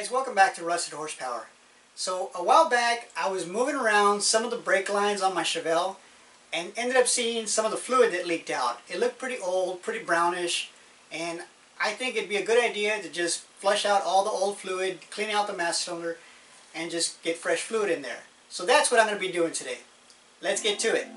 guys, welcome back to Rusted Horsepower. So a while back I was moving around some of the brake lines on my Chevelle and ended up seeing some of the fluid that leaked out. It looked pretty old, pretty brownish, and I think it'd be a good idea to just flush out all the old fluid, clean out the master cylinder, and just get fresh fluid in there. So that's what I'm going to be doing today. Let's get to it.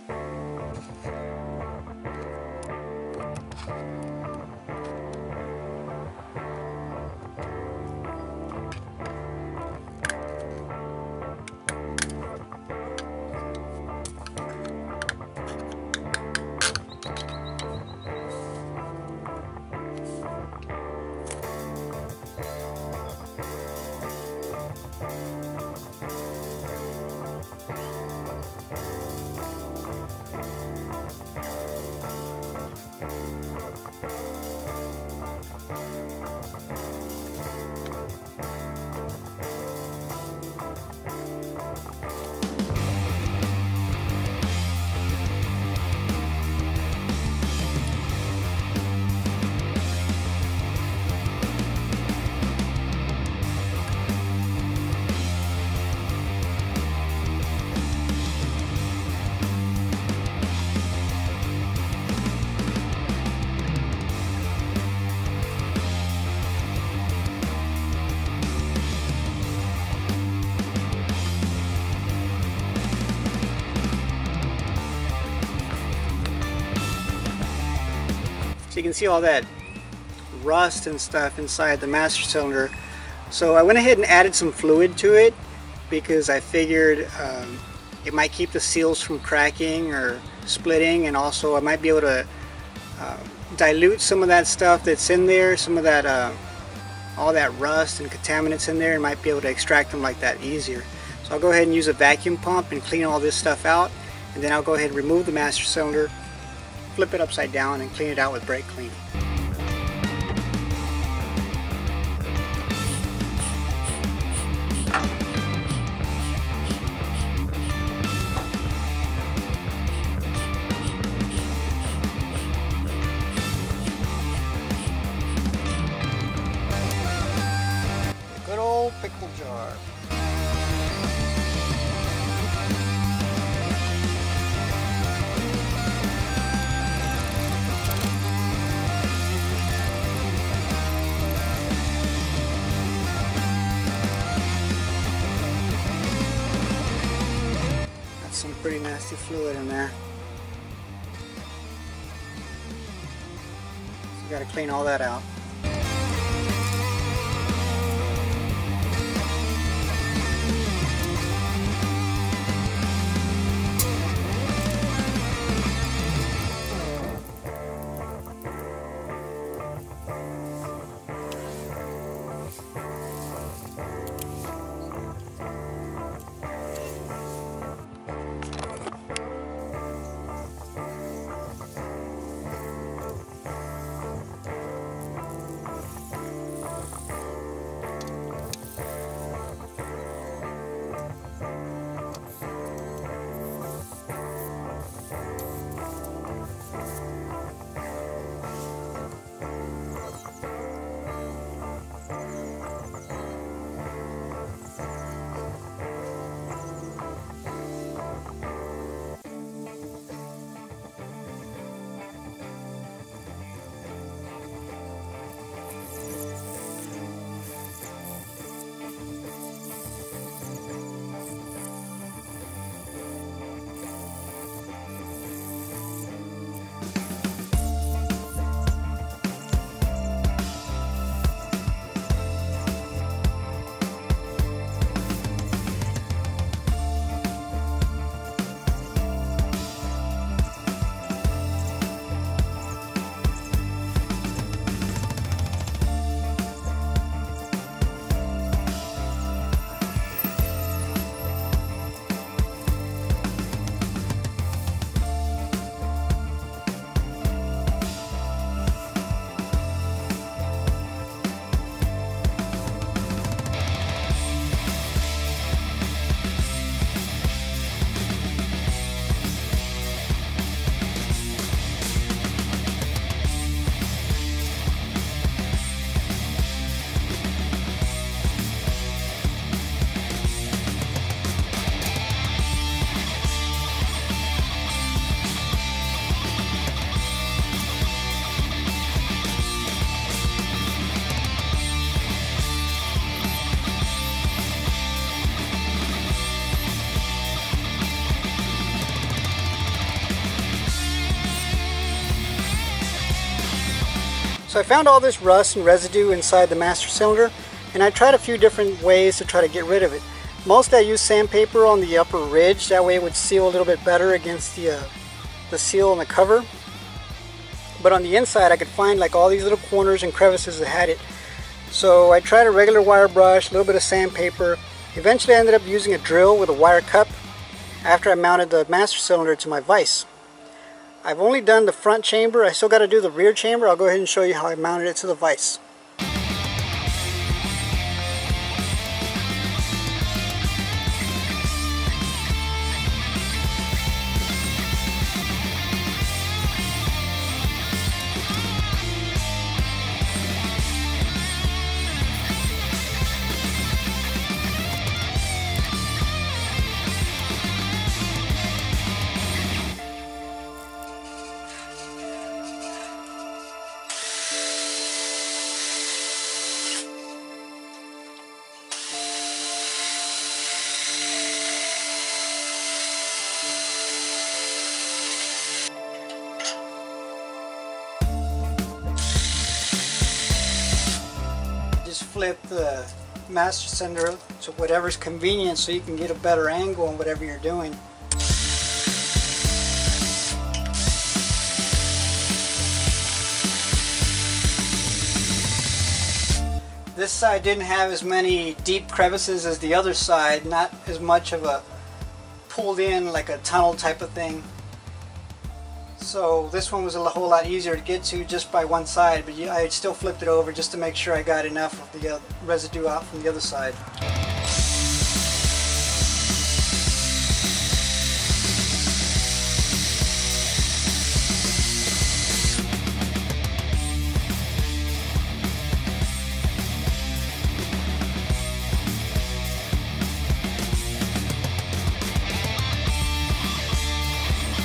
So you can see all that rust and stuff inside the master cylinder. So I went ahead and added some fluid to it because I figured it might keep the seals from cracking or splitting, and also I might be able to dilute some of that stuff that's in there, some of that all that rust and contaminants in there, and might be able to extract them like that easier. So I'll go ahead and use a vacuum pump and clean all this stuff out, and then I'll go ahead and remove the master cylinder, flip it upside down, and clean it out with brake clean. Good old pickle jar. Some pretty nasty fluid in there. So you got to clean all that out. So I found all this rust and residue inside the master cylinder, and I tried a few different ways to try to get rid of it. Mostly I used sandpaper on the upper ridge, that way it would seal a little bit better against the seal on the cover. But on the inside I could find like all these little corners and crevices that had it. So I tried a regular wire brush, a little bit of sandpaper. Eventually I ended up using a drill with a wire cup after I mounted the master cylinder to my vise. I've only done the front chamber. I still got to do the rear chamber. I'll go ahead and show you how I mounted it to the vise. Flip the master cylinder to whatever's convenient so you can get a better angle on whatever you're doing. This side didn't have as many deep crevices as the other side, not as much of a pulled in like a tunnel type of thing. So this one was a whole lot easier to get to just by one side, but I still flipped it over just to make sure I got enough of the residue out from the other side.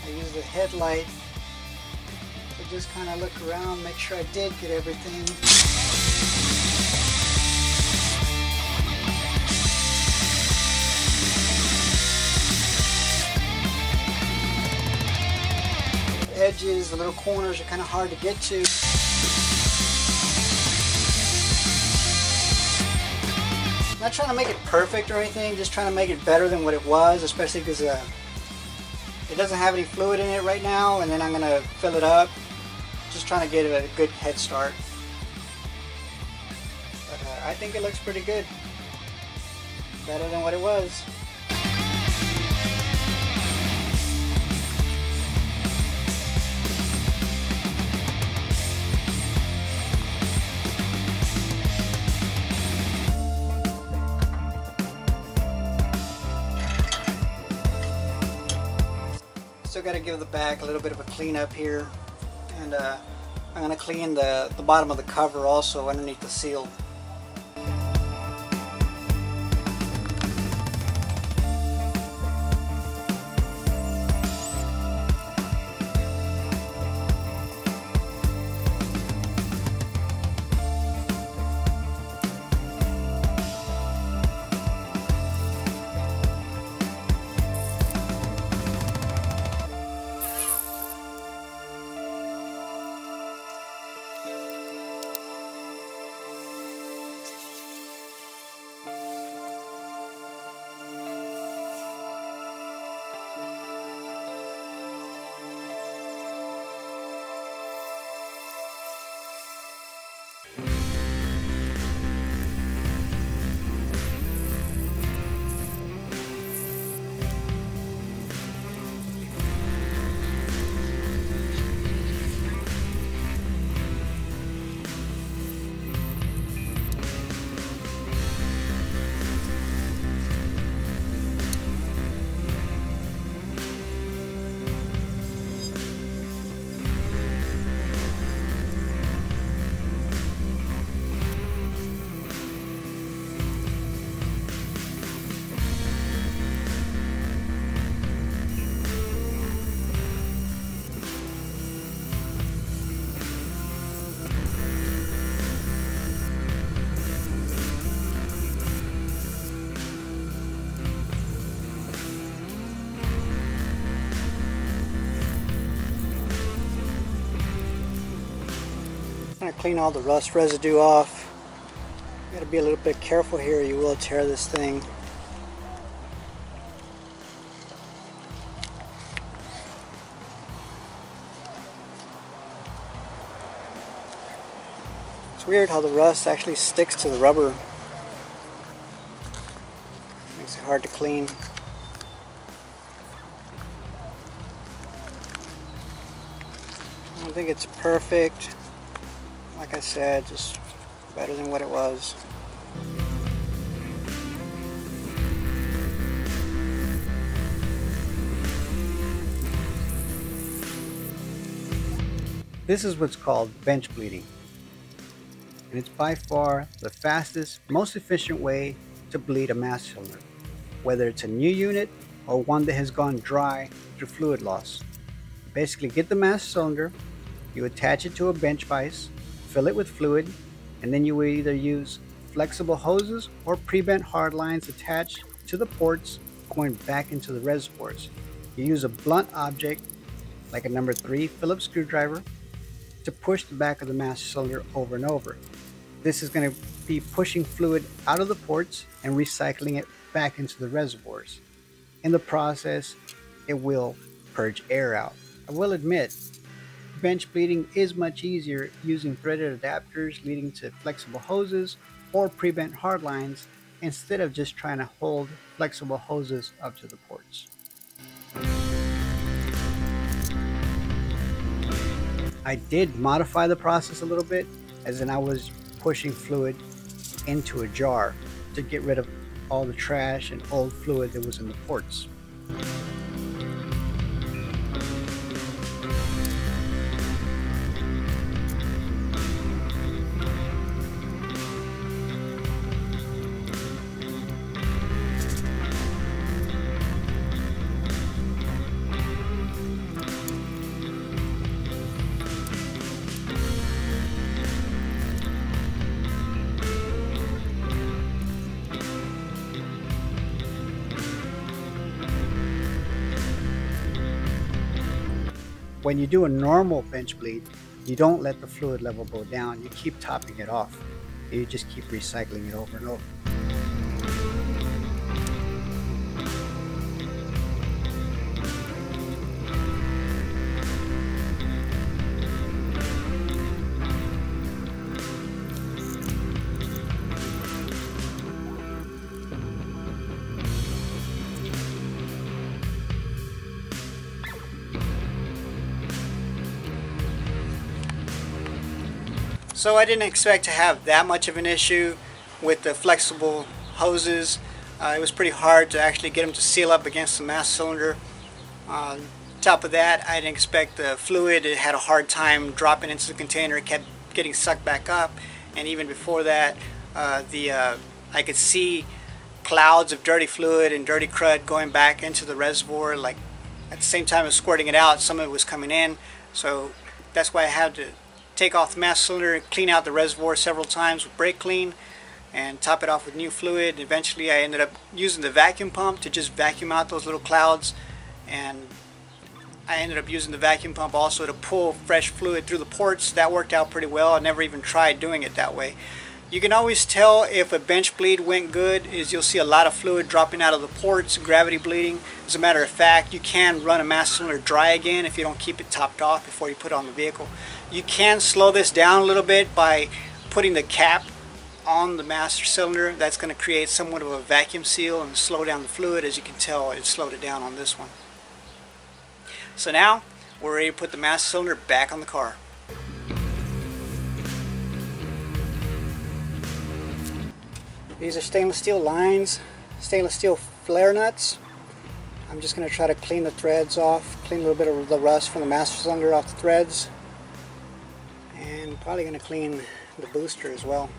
I used the headlight to just kind of look around, make sure I did get everything. The edges, the little corners are kind of hard to get to. I'm not trying to make it perfect or anything, just trying to make it better than what it was, especially because it doesn't have any fluid in it right now, and then I'm going to fill it up. Just trying to get it a good head start. But I think it looks pretty good. Better than what it was. Still got to give the back a little bit of a clean up here, and I'm going to clean the bottom of the cover also underneath the seal. clean all the rust residue off. You gotta be a little bit careful here, you will tear this thing. It's weird how the rust actually sticks to the rubber. Makes it hard to clean. I don't think it's perfect. Like I said, just better than what it was. This is what's called bench bleeding. And it's by far the fastest, most efficient way to bleed a master cylinder, whether it's a new unit or one that has gone dry through fluid loss. You basically get the master cylinder, you attach it to a bench vise, fill it with fluid, and then you will either use flexible hoses or pre-bent hard lines attached to the ports going back into the reservoirs. You use a blunt object like a number 3 Phillips screwdriver to push the back of the master cylinder over and over. This is going to be pushing fluid out of the ports and recycling it back into the reservoirs. In the process, it will purge air out. I will admit, bench bleeding is much easier using threaded adapters leading to flexible hoses or pre-bent hard lines instead of just trying to hold flexible hoses up to the ports. I did modify the process a little bit, as in I was pushing fluid into a jar to get rid of all the trash and old fluid that was in the ports. When you do a normal bench bleed, you don't let the fluid level go down. You keep topping it off. You just keep recycling it over and over. So I didn't expect to have that much of an issue with the flexible hoses. It was pretty hard to actually get them to seal up against the master cylinder. On top of that, I didn't expect the fluid. It had a hard time dropping into the container. It kept getting sucked back up. And even before that, I could see clouds of dirty fluid and dirty crud going back into the reservoir. Like at the same time as squirting it out, some of it was coming in. So that's why I had to take off the master cylinder and clean out the reservoir several times with brake clean and top it off with new fluid. Eventually I ended up using the vacuum pump to just vacuum out those little clouds, and I ended up using the vacuum pump also to pull fresh fluid through the ports. That worked out pretty well. I never even tried doing it that way. You can always tell if a bench bleed went good is you'll see a lot of fluid dropping out of the ports, gravity bleeding. As a matter of fact, you can run a master cylinder dry again if you don't keep it topped off before you put it on the vehicle. You can slow this down a little bit by putting the cap on the master cylinder. That's going to create somewhat of a vacuum seal and slow down the fluid. As you can tell, it slowed it down on this one. So now we're ready to put the master cylinder back on the car. These are stainless steel lines, stainless steel flare nuts. I'm just going to try to clean the threads off, clean a little bit of the rust from the master cylinder off the threads, and probably going to clean the booster as well.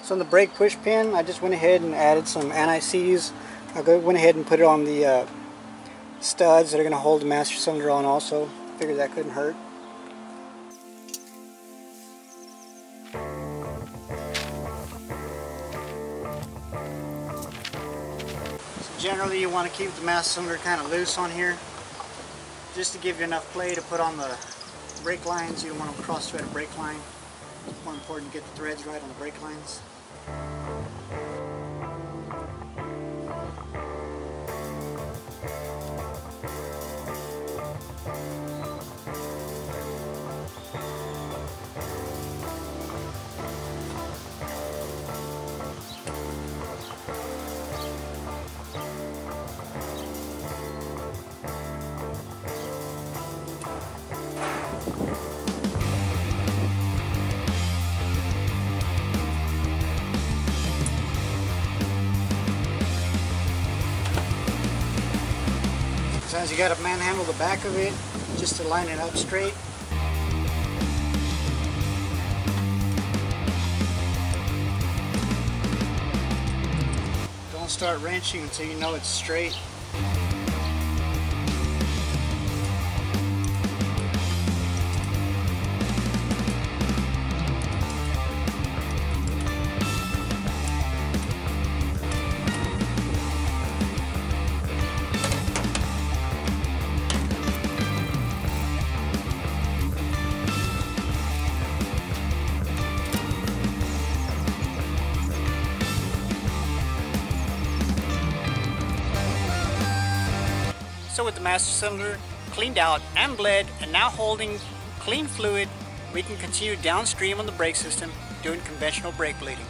So on the brake push pin, I just went ahead and added some anti-seize. Went ahead and put it on the studs that are going to hold the master cylinder on also. Figured that couldn't hurt. So generally you want to keep the master cylinder kind of loose on here, just to give you enough play to put on the brake lines. You don't want to cross thread a brake line. It's more important to get the threads right on the brake lines. Sometimes you got to manhandle the back of it just to line it up straight. Don't start wrenching until you know it's straight. So with the master cylinder cleaned out and bled and now holding clean fluid, we can continue downstream on the brake system doing conventional brake bleeding.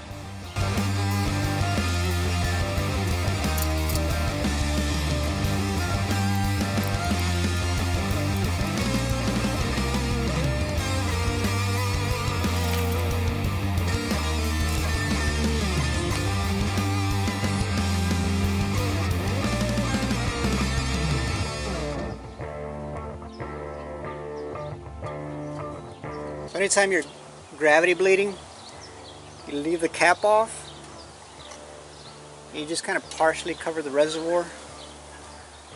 So anytime you're gravity bleeding, you leave the cap off. You just kind of partially cover the reservoir.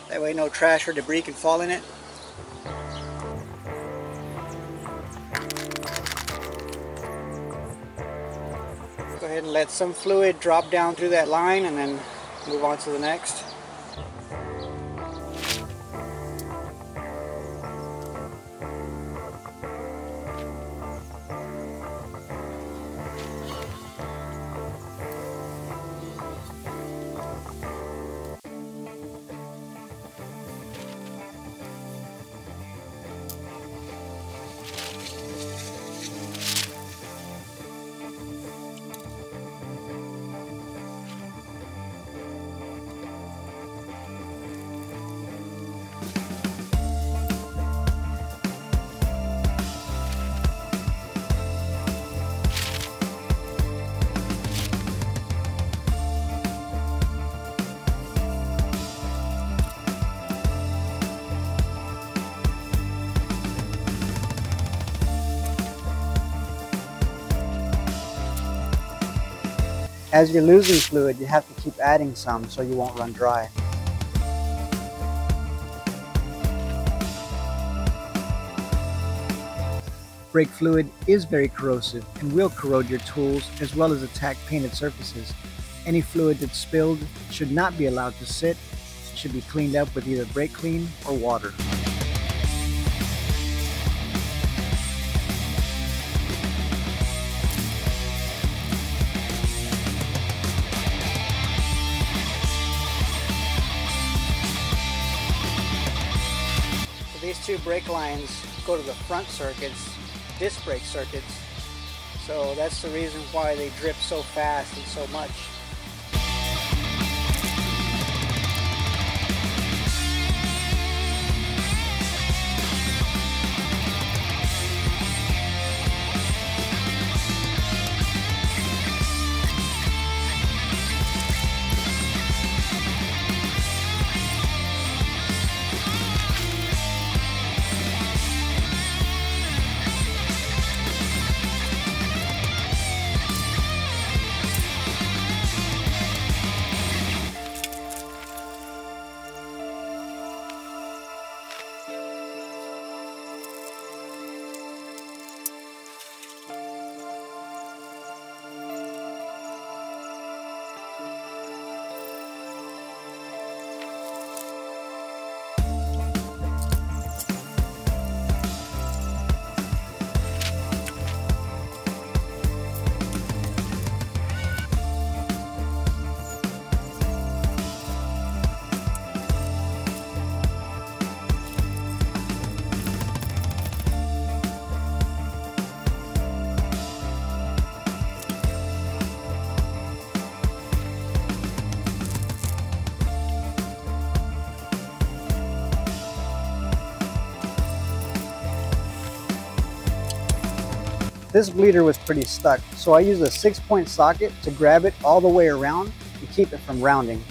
That way no trash or debris can fall in it. Go ahead and let some fluid drop down through that line and then move on to the next. As you're losing fluid, you have to keep adding some so you won't run dry. Brake fluid is very corrosive and will corrode your tools as well as attack painted surfaces. Any fluid that's spilled should not be allowed to sit. It should be cleaned up with either brake clean or water. These two brake lines go to the front circuits, disc brake circuits, so that's the reason why they drip so fast and so much. this bleeder was pretty stuck, so I used a 6-point socket to grab it all the way around and keep it from rounding.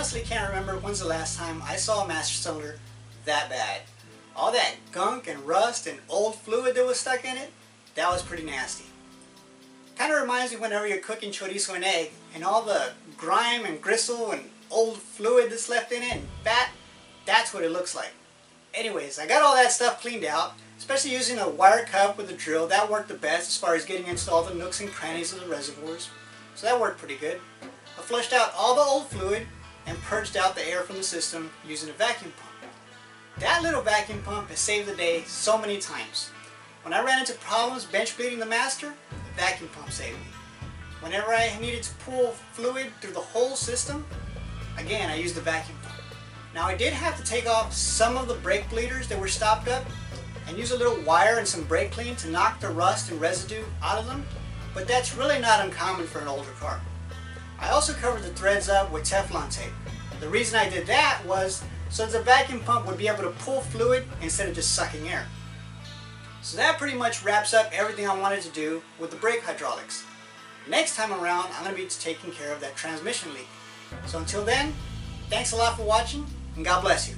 honestly can't remember when's the last time I saw a master cylinder that bad. All that gunk and rust and old fluid that was stuck in it, that was pretty nasty. Kind of reminds me whenever you're cooking chorizo and egg and all the grime and gristle and old fluid that's left in it and fat, that's what it looks like. Anyways, I got all that stuff cleaned out, especially using a wire cup with a drill. That worked the best as far as getting into all the nooks and crannies of the reservoirs. So that worked pretty good. I flushed out all the old fluid and purged out the air from the system using a vacuum pump. That little vacuum pump has saved the day so many times. When I ran into problems bench bleeding the master, the vacuum pump saved me. Whenever I needed to pull fluid through the whole system, again I used the vacuum pump. Now I did have to take off some of the brake bleeders that were stopped up and use a little wire and some brake clean to knock the rust and residue out of them, but that's really not uncommon for an older car. I also covered the threads up with Teflon tape. The reason I did that was so the vacuum pump would be able to pull fluid instead of just sucking air. So that pretty much wraps up everything I wanted to do with the brake hydraulics. Next time around, I'm going to be taking care of that transmission leak. So until then, thanks a lot for watching, and God bless you.